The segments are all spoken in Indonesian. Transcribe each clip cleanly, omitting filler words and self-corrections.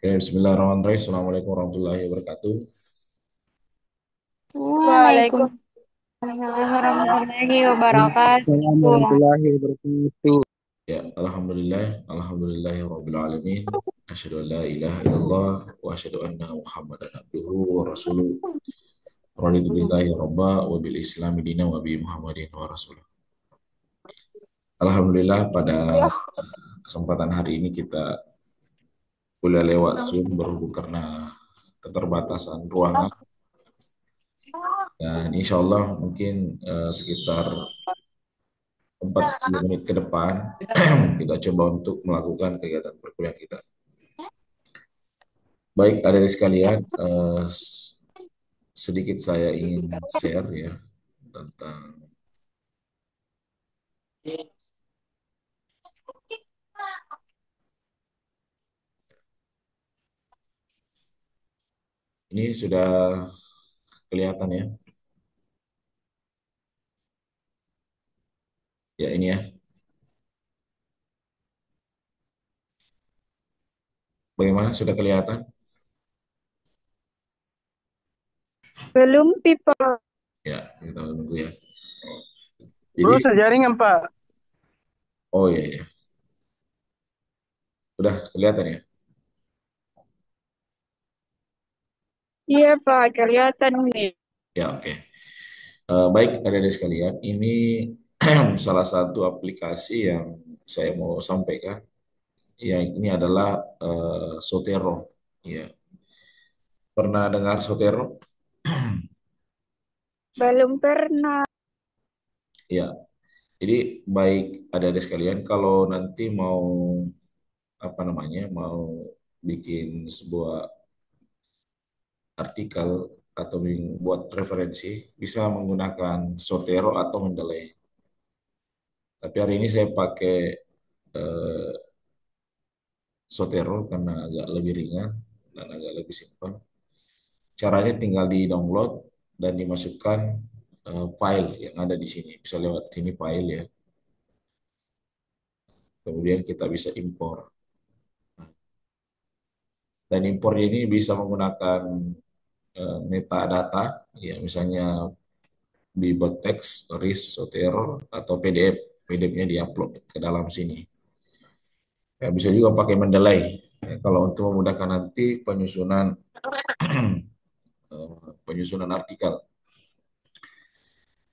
Oke, Bismillahirrahmanirrahim. Assalamualaikum warahmatullahi wabarakatuh. Waalaikumsalam warahmatullahi Waalaikumsalam wabarakatuh. warahmatullahi wabarakatuh. Ya, Alhamdulillahirabbil alamin. Asyhadu an la ilaha illallah wa asyhadu anna Muhammadan abduhu wa rasuluh. Raditu billahi rabba wa bil islami dina wa bi Muhammadin wa rasulah. Alhamdulillah pada kesempatan hari ini kita kuliah lewat Zoom berhubung karena keterbatasan ruangan dan insya Allah mungkin sekitar 40 menit ke depan kita coba untuk melakukan kegiatan perkuliahan kita. Baik, adik sekalian, sedikit saya ingin share ya tentang ini sudah kelihatan ya. Ya ini ya. Bagaimana sudah kelihatan? Belum people. Ya, kita tunggu ya. Bro, Jadi, sejaringan Pak. oh iya ya, sudah kelihatan ya. Iya Pak, kelihatan nih. Ya oke. Baik, adik sekalian, ini salah satu aplikasi yang saya mau sampaikan. Ya, ini adalah Sotero. Ya, pernah dengar Sotero? Belum pernah. Ya, jadi baik adik-adik sekalian, kalau nanti mau apa namanya, mau bikin sebuah artikel atau buat referensi, bisa menggunakan Zotero atau Mendeley. Tapi hari ini saya pakai eh, Zotero karena agak lebih ringan dan agak lebih simpel. Caranya tinggal di-download dan dimasukkan file yang ada di sini. Bisa lewat sini file ya. Kemudian kita bisa impor. Dan impornya ini bisa menggunakan metadata, ya misalnya Bibliotext, RIS, Zotero, atau PDF. PDF-nya diupload ke dalam sini. Ya, bisa juga pakai Mendeley. Ya, kalau untuk memudahkan nanti penyusunan artikel.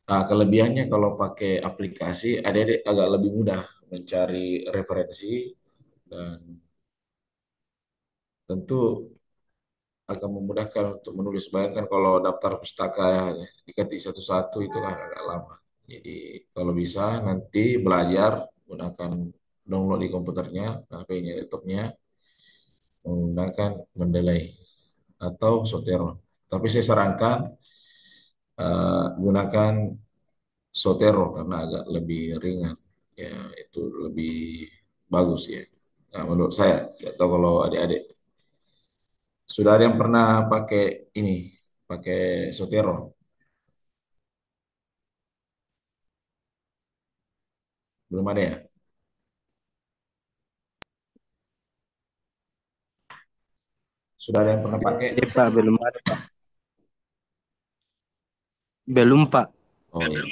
Nah, kelebihannya kalau pakai aplikasi, adik-adik agak lebih mudah mencari referensi dan tentu akan memudahkan untuk menulis. Bayangkan kalau daftar pustaka ya, diketik satu-satu itu kan agak lama. Jadi kalau bisa nanti belajar gunakan download di komputernya, HP-nya, laptopnya menggunakan Mendeley atau Zotero. Tapi saya sarankan gunakan Zotero karena agak lebih ringan. Ya, itu lebih bagus ya. Nah, menurut saya tahu kalau adik-adik sudah ada yang pernah pakai ini, pakai Zotero. Belum ada ya? Sudah ada yang pernah pakai? Iya Pak, belum ada Pak. Belum Pak. Oh iya.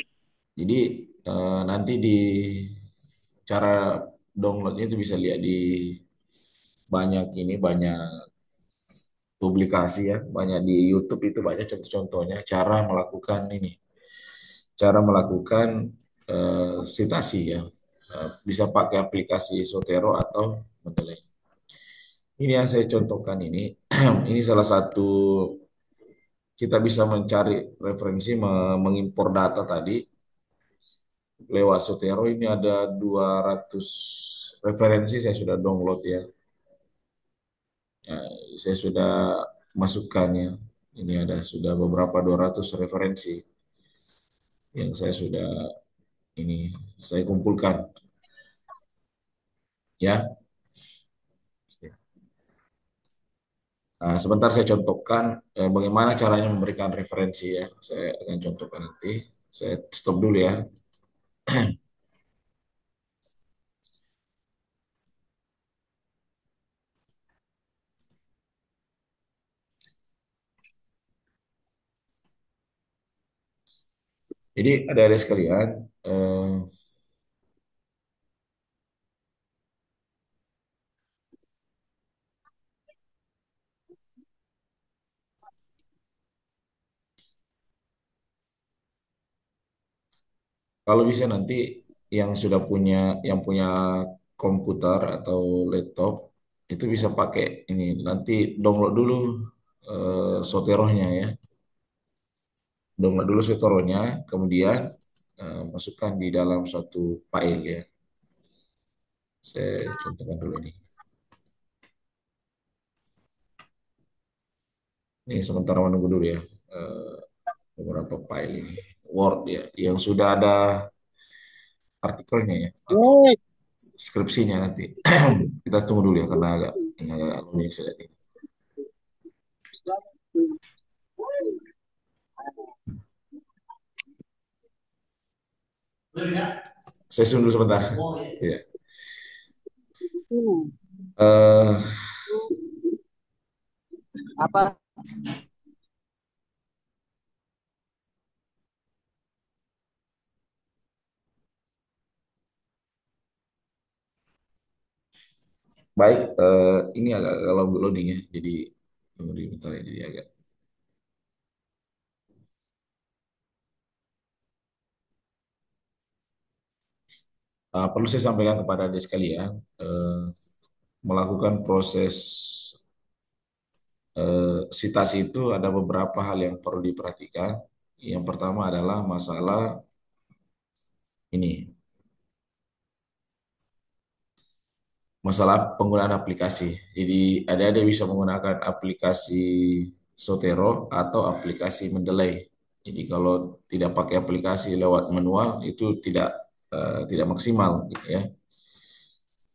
Jadi nanti di cara downloadnya itu bisa lihat di banyak publikasi ya, banyak di YouTube itu banyak contoh-contohnya cara melakukan ini, cara melakukan citasi ya. Bisa pakai aplikasi Zotero atau Mendeley. Ini yang saya contohkan ini, ini salah satu kita bisa mencari referensi, mengimpor data tadi lewat Sotero. Ini ada 200 referensi saya sudah download ya. Ya, saya sudah masukkannya. Ini ada sudah beberapa 200 referensi yang saya sudah ini saya kumpulkan ya. Nah, sebentar saya contohkan bagaimana caranya memberikan referensi ya. Saya akan contohkan nanti. Saya stop dulu ya. Jadi ada sekalian, kalau bisa nanti yang punya komputer atau laptop itu bisa pakai ini. Nanti download dulu Soterohnya ya. Download dulu Soterohnya, kemudian masukkan di dalam suatu file ya. Saya contohkan dulu ini. Ini sementara menunggu dulu ya. Eh, Beberapa file ini. Word ya, yang sudah ada artikelnya ya atau skripsinya nanti. Kita tunggu dulu ya karena agak ini agak rumit saya lihat ini. Saya tunggu dulu sebentar. Ya. Eh, Apa? Baik, ini agak loading ya, jadi tunggu di bentar ya, jadi agak. Perlu saya sampaikan kepada adik sekalian, melakukan proses sitasi itu ada beberapa hal yang perlu diperhatikan. Yang pertama adalah masalah ini, masalah penggunaan aplikasi. Jadi ada bisa menggunakan aplikasi Sotero atau aplikasi Mendeley. Jadi kalau tidak pakai aplikasi lewat manual itu tidak maksimal gitu ya.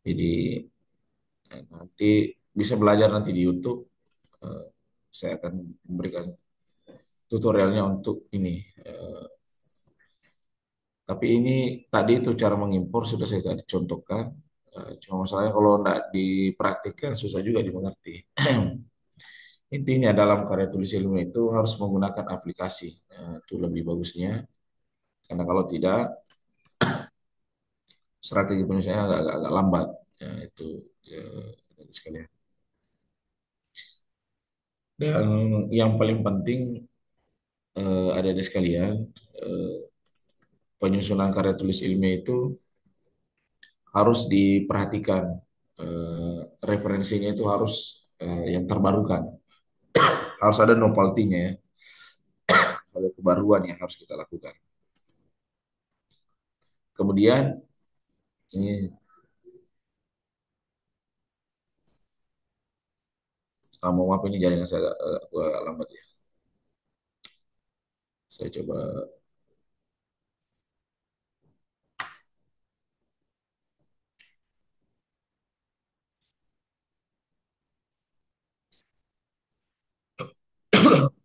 Jadi nanti bisa belajar nanti di YouTube. Eh, saya akan memberikan tutorialnya untuk ini. Tapi ini tadi itu cara mengimpor sudah saya tadi contohkan. Cuma masalahnya kalau tidak dipraktikkan susah juga dimengerti. Intinya dalam karya tulis ilmu itu harus menggunakan aplikasi. Itu lebih bagusnya. Karena kalau tidak, strategi penyelesaiannya agak lambat. Ya, itu ya, sekalian. Dan yang paling penting ada sekalian, eh, penyusunan karya tulis ilmiah itu harus diperhatikan. Referensinya itu harus yang terbarukan. Harus ada novelty-nya ya. Ada kebaruan yang harus kita lakukan. Kemudian ini mau maaf ini jaringan saya agak lambat ya. Saya coba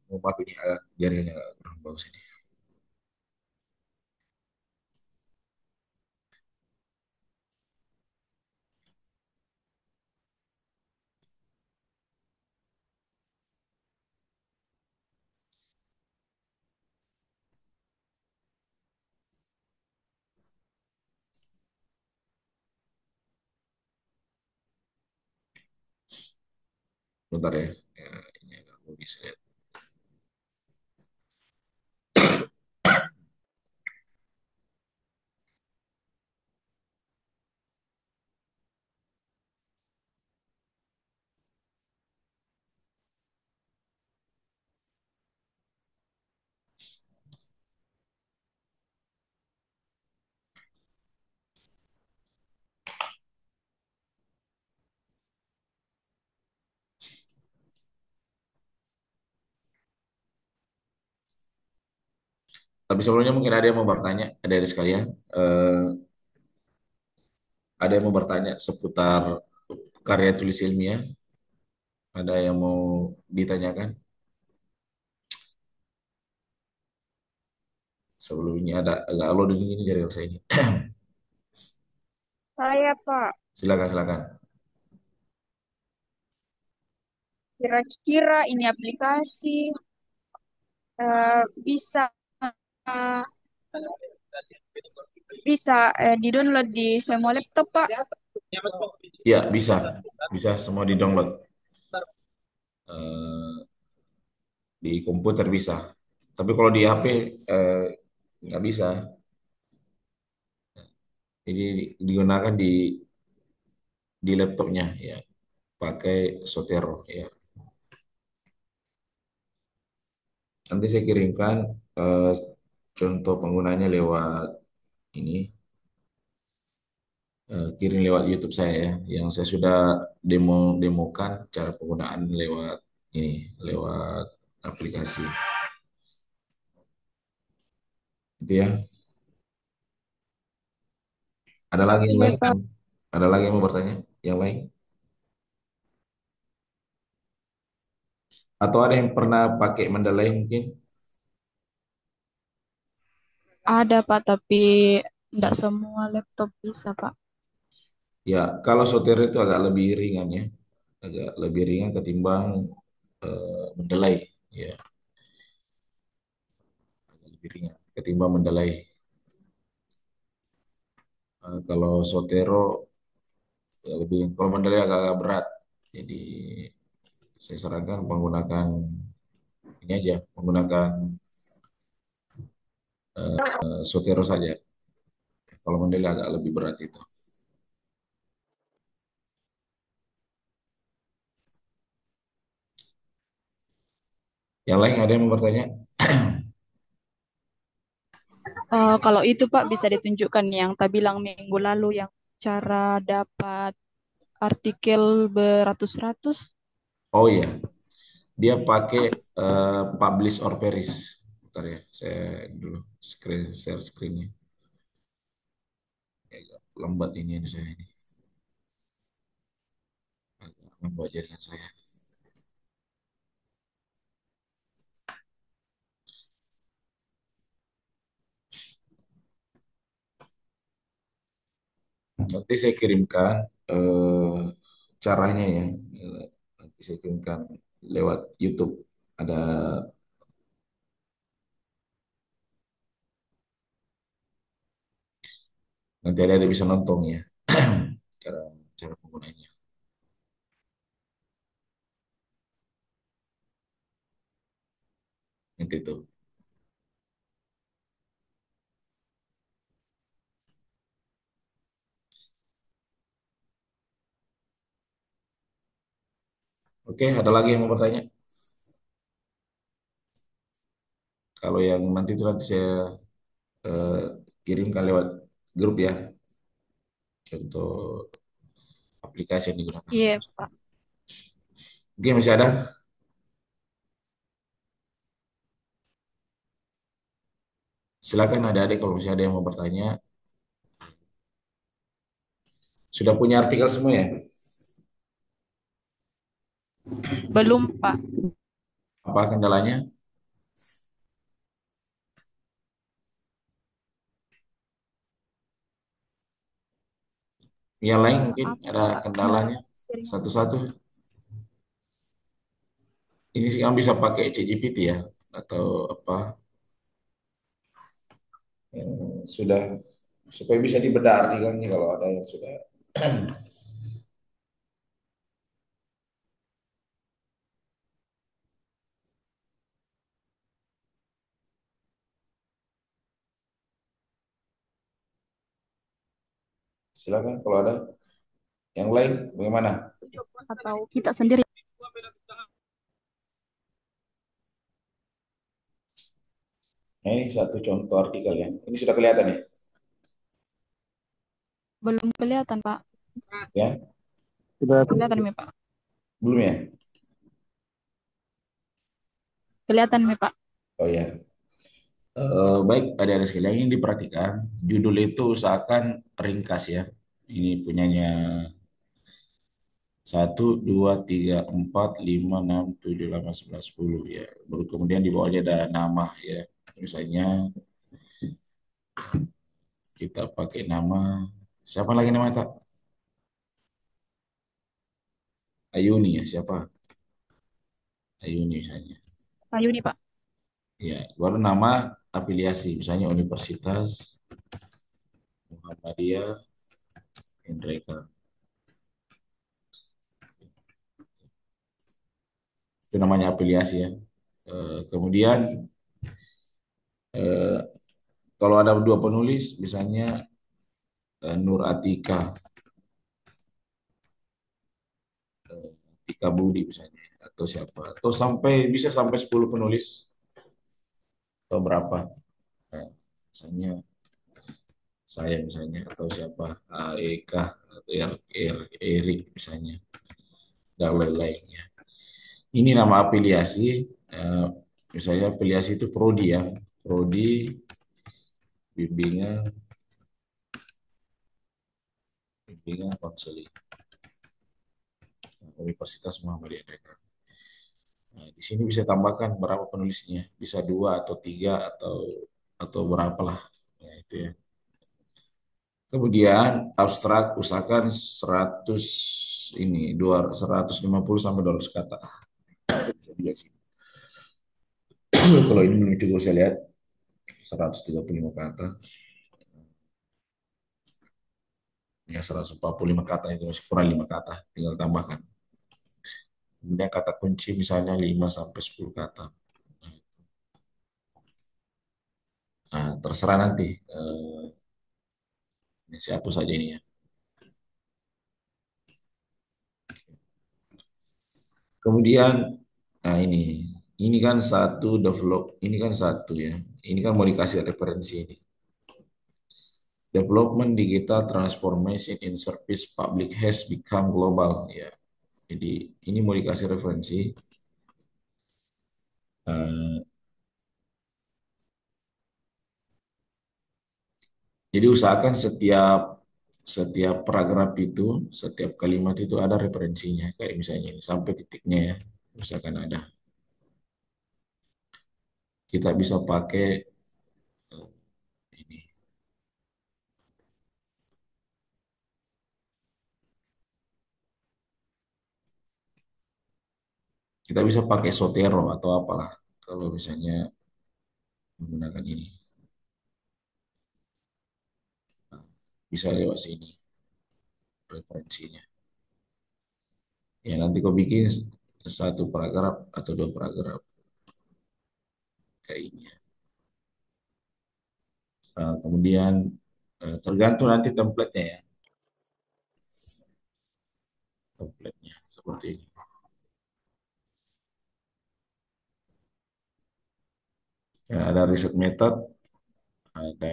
mau maaf ini agak jaringannya agak kurang bagus ini. Bentar ya. Ya, ini agak mau bisa lihat. Tapi sebelumnya mungkin ada yang mau bertanya, ada sekalian. Eh, ada yang mau bertanya seputar karya tulis ilmiah. Ada yang mau ditanyakan? Sebelumnya ada agak loading ini jaringan saya ini. Saya, Pak. Silakan, silakan. Kira-kira ini aplikasi bisa Bisa di-download di semua laptop, Pak. Ya, bisa. Bisa semua di-download. Eh, di komputer bisa. Tapi kalau di HP eh, nggak bisa. Ini digunakan di laptopnya ya, pakai Sotero ya. Nanti saya kirimkan eh, contoh penggunanya lewat ini, kirim lewat YouTube saya ya, yang saya sudah demokan cara penggunaan lewat ini, lewat aplikasi. Itu ya. Ada lagi yang Iya, lain? Pak. Ada lagi yang mau bertanya? Yang lain? Atau ada yang pernah pakai Mendeley mungkin? Ada, Pak, tapi tidak semua laptop bisa, Pak. Ya, kalau Sotero itu agak lebih ringan ya, agak lebih ringan ketimbang Mendeley. Ya, agak lebih ringan ketimbang Mendeley. Kalau Sotero ya lebih, kalau Mendeley agak berat. Jadi saya sarankan menggunakan ini aja, menggunakan Sotero saja. Kalau Mendeley agak lebih berat itu. Yang lain ada yang mau bertanya? Kalau itu, Pak, bisa ditunjukkan yang tak bilang minggu lalu yang cara dapat artikel beratus-ratus. Oh iya, dia pakai Publish or Perish. Bentar ya, saya dulu share screennya. Agak lambat ini saya ini. Agak lambat jaringan saya. Nanti saya kirimkan caranya ya. Nanti saya kirimkan lewat YouTube. Ada, nanti ada bisa nonton ya cara cara penggunanya. Nanti itu. Oke, ada lagi yang mau bertanya? Kalau yang nanti itu nanti saya eh, kirimkan lewat grup ya, contoh aplikasi yang digunakan. Iya, Pak. Oke, masih ada? Silakan adik-adik kalau masih ada yang mau bertanya. Sudah punya artikel semua ya? Belum, Pak. Apa kendalanya? Yang lain mungkin Apa, ada Pak? kendalanya Sharing. satu-satu. Ini sih yang bisa pakai ChatGPT ya, atau apa yang sudah, supaya bisa dibedah artikelnya kalau ada yang sudah. Silakan kalau ada yang lain bagaimana? Atau kita sendiri? Nah, ini satu contoh artikel ya. Ini sudah kelihatan ya? Belum kelihatan, Pak. Ya, Sudah Kelihatan, Mi, Pak. belum ya? Kelihatan, Mi, Pak. Oh ya. Baik, adik-adik sekalian yang diperhatikan, judul itu usahakan ringkas ya. Ini punyanya 1, 2, 3, 4, 5, 6, 7, 8, 9, 10 ya. Baru kemudian di bawahnya ada nama ya. Misalnya kita pakai nama, siapa lagi namanya tak? Ayuni ya, siapa? Ayuni misalnya. Ayuni, Pak. Ya, baru nama afiliasi, misalnya Universitas Muhammadiyah Indreka. Itu namanya afiliasi ya. Kemudian eh, kalau ada dua penulis, misalnya Nur Atika, Tika Budi misalnya, atau siapa, atau bisa sampai 10 penulis atau berapa. Nah, misalnya saya misalnya atau siapa, Eka atau Erik misalnya, dan lain-lainnya. Ini nama afiliasi, eh, misalnya afiliasi itu prodi ya, prodi bimbingan bimbingan konseling Universitas Muhammadiyah. Nah, di sini bisa tambahkan berapa penulisnya, bisa dua atau tiga atau berapa lah. Ya, itu ya. Kemudian abstrak usahakan 100 ini 150 sampai 200 kata. Bisa dilihat sini. Kalau ini belum cukup saya lihat 135 kata. Ya 145 kata itu masih kurang 5 kata, tinggal tambahkan. Kemudian kata kunci misalnya 5 sampai 10 kata. Nah, terserah nanti. Ini saya hapus saja ini ya. Kemudian, nah ini kan ini kan satu ya. Ini kan mau dikasih referensi ini. Development digital transformation in service public has become global ya. Jadi ini mau dikasih referensi. Eh, jadi usahakan setiap setiap paragraf itu, setiap kalimat itu ada referensinya. Kayak misalnya ini sampai titiknya ya. Misalkan ada. Kita bisa pakai ini. Kita bisa pakai Sotero atau apalah kalau misalnya menggunakan ini. Nah, bisa lewat sini referensinya. Ya nanti kau bikin satu paragraf atau dua paragraf kayak ini ya. Nah, kemudian tergantung nanti template-nya ya. Template-nya seperti ini. Ya, ada riset method, ada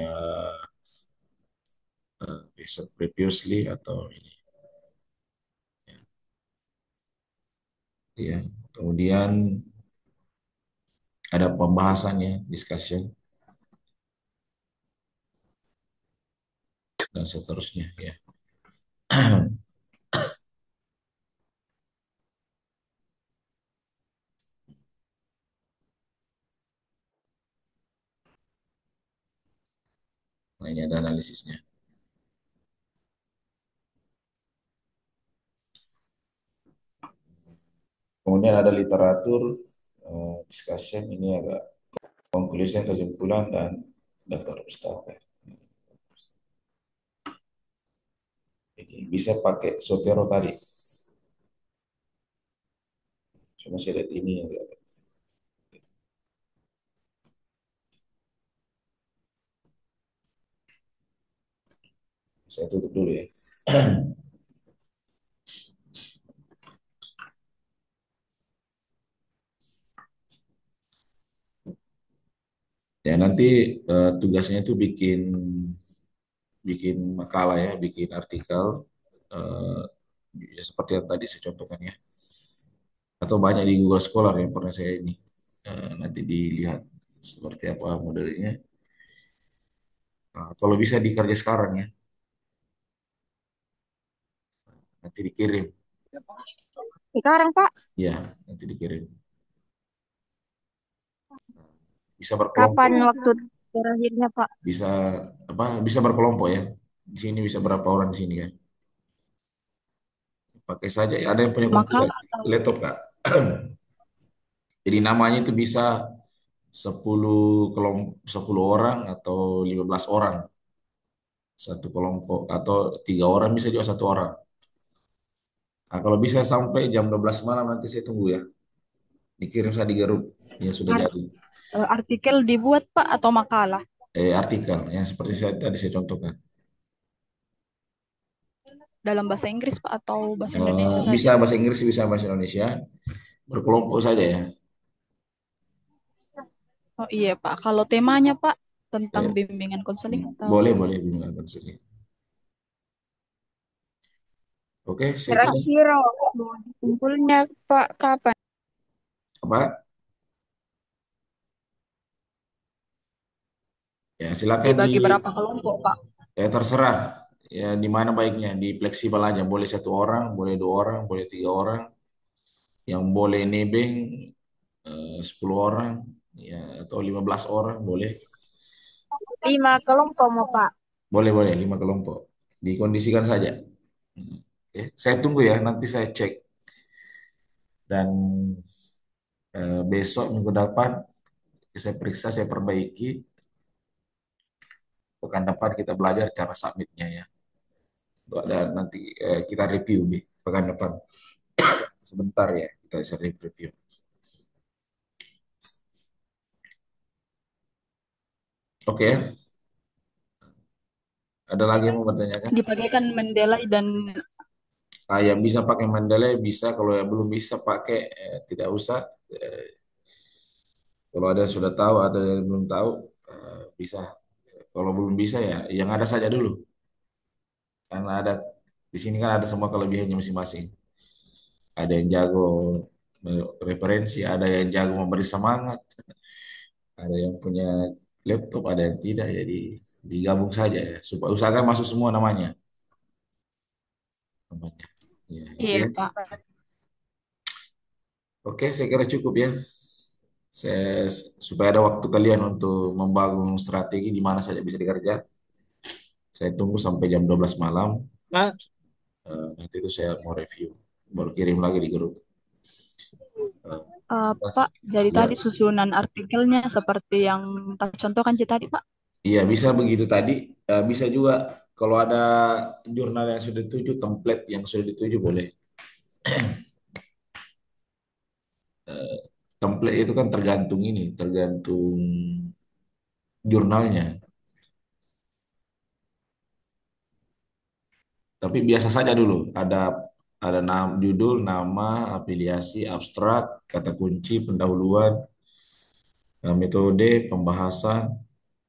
riset previously atau ini. Ya. Kemudian ada pembahasannya, discussion dan seterusnya ya. Nah, ini ada analisisnya. Kemudian ada literatur, discussion, ini agak conclusion, kesimpulan, dan daftar pustaka. Jadi bisa pakai Sotero tadi. Cuma saya lihat ini agak. Saya tutup dulu ya. Ya nanti tugasnya itu bikin bikin makalah ya, bikin artikel eh, ya seperti yang tadi saya contohkan ya. Atau banyak di Google Scholar yang pernah saya ini. Nanti dilihat seperti apa modelnya. Nah, kalau bisa dikerja sekarang ya, nanti dikirim. Sekarang, Pak, Ya, nanti dikirim. Bisa kapan berkelompok, waktu terakhirnya, Pak? bisa bisa berkelompok ya. Di sini bisa berapa orang di sini ya. Pakai saja. Ada yang punya komputer, Makalah atau laptop Kak. Jadi namanya itu bisa 10 kelompok, 10 orang atau 15 orang satu kelompok, atau 3 orang bisa juga satu orang. Nah, kalau bisa sampai jam 12 malam nanti saya tunggu ya. Dikirim saya di grup yang sudah Ar- jadi. Artikel dibuat Pak atau makalah Artikel yang seperti saya tadi saya contohkan. dalam bahasa Inggris Pak atau bahasa Indonesia Bisa saja? bahasa Inggris, bisa bahasa Indonesia, berkelompok saja ya. Oh iya Pak, kalau temanya Pak tentang Eh, bimbingan konseling atau boleh boleh gunakan sini. Oke, saya kira Kira-kira waktu kumpulnya Pak kapan? apa? Ya silakan dibagi berapa kelompok Pak? terserah ya di mana baiknya, di fleksibel aja. Boleh satu orang, boleh 2 orang, boleh 3 orang. Yang boleh nebeng 10 orang, ya atau 15 orang boleh. 5 kelompok mau Pak. Boleh boleh 5 kelompok. Dikondisikan saja. Oke, saya tunggu ya. Nanti saya cek dan besok minggu depan saya periksa, saya perbaiki. Pekan depan kita belajar cara submitnya ya. Dan nanti kita review pekan depan. Sebentar ya, kita bisa review. Oke, ya. Ada lagi yang mau bertanyakan? Dipakai Mendeley dan Yang bisa pakai Mendeley bisa, kalau yang belum bisa pakai tidak usah. Eh, Kalau ada yang sudah tahu atau yang belum tahu bisa. Kalau belum bisa ya yang ada saja dulu. Karena ada di sini kan ada semua kelebihannya masing-masing. Ada yang jago referensi, ada yang jago memberi semangat, ada yang punya laptop, ada yang tidak. Jadi digabung saja ya. Supaya usahakan masuk semua namanya. Namanya. Ya, itu iya ya. Pak. Oke, saya kira cukup ya. Supaya ada waktu kalian untuk membangun strategi di mana saja bisa dikerja. Saya tunggu sampai jam 12 malam. Pak, Nanti itu saya mau review. Baru kirim lagi di grup. Eh, Pak, jadi Ya, tadi susunan artikelnya seperti yang tak contohkan tadi Pak. iya bisa begitu tadi. Bisa juga kalau ada jurnal yang sudah dituju, template yang sudah dituju boleh. Template itu kan tergantung ini, tergantung jurnalnya. Tapi biasa saja dulu. Ada judul, nama, afiliasi, abstrak, kata kunci, pendahuluan, metode, pembahasan,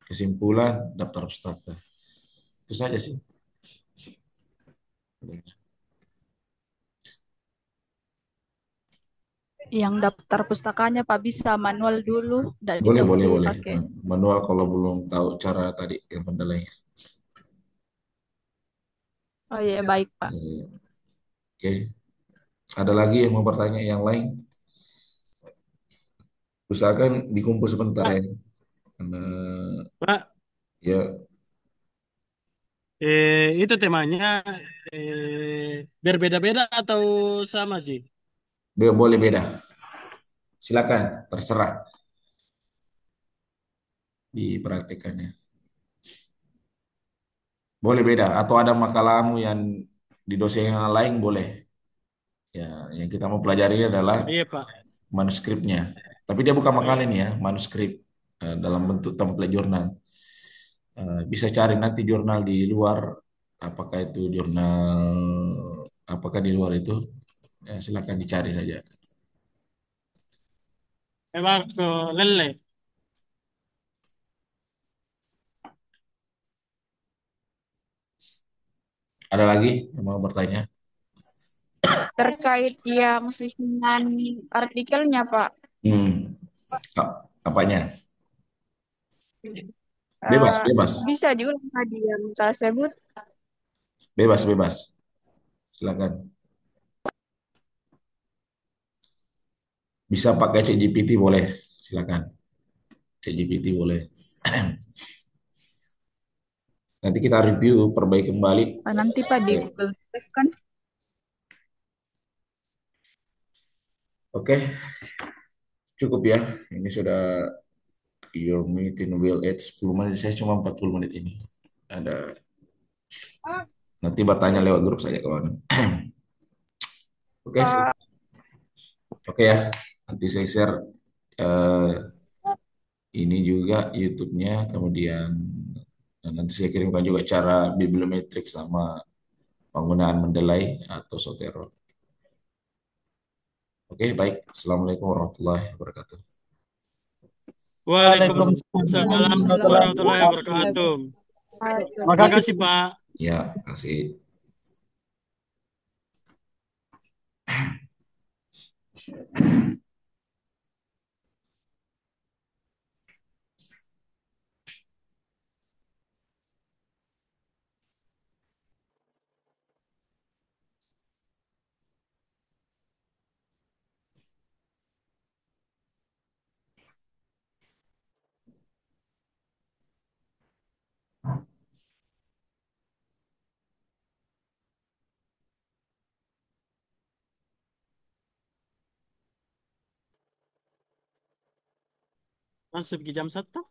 kesimpulan, daftar pustaka. Itu saja sih. Yang daftar pustakanya Pak bisa manual dulu, tidak Boleh, boleh, didahului boleh. pakai. Manual kalau belum tahu cara tadi yang penilai. Oh iya baik Pak. Oke. Ada lagi yang mau bertanya yang lain? Usahakan dikumpul sebentar Pak, ya. Karena Pak, ya itu temanya berbeda-beda atau sama, Ji? boleh beda. Silakan, terserah diperhatikannya. Boleh beda. Atau ada makalamu yang di dosen yang lain boleh. Ya, yang kita mau pelajari adalah Iya, Pak. manuskripnya. Tapi dia bukan makalah ini ya, manuskrip dalam bentuk template jurnal. Bisa cari nanti jurnal di luar, apakah itu jurnal, apakah di luar itu, silakan dicari saja. Emang ke lele. Ada lagi yang mau bertanya? Terkait yang susunan artikelnya Pak. Hmm, apanya? Eh, Bebas, bebas, bisa diulang tadi yang tersebut. bebas, bebas. Silakan. Bisa pakai ChatGPT boleh, silakan. ChatGPT boleh. Nanti kita review, perbaiki kembali. Nanti Pak di Eh, Google Drive kan. Oke, cukup ya. Ini sudah Your meeting will add 10 menit. Saya cuma 40 menit ini. Ada nanti bertanya lewat grup saja kawan. Oke, Pak. oke ya. Nanti saya share eh, ini juga YouTube-nya, kemudian nanti saya kirimkan juga cara bibliometrik sama penggunaan Mendeley atau Zotero. Oke, baik. Assalamualaikum warahmatullahi wabarakatuh. Waalaikumsalam Waalaikumsalam warahmatullahi warahmatullahi wabarakatuh. wabarakatuh. Terima kasih, Pak. Ya, kasih. Masuk ke jam 1.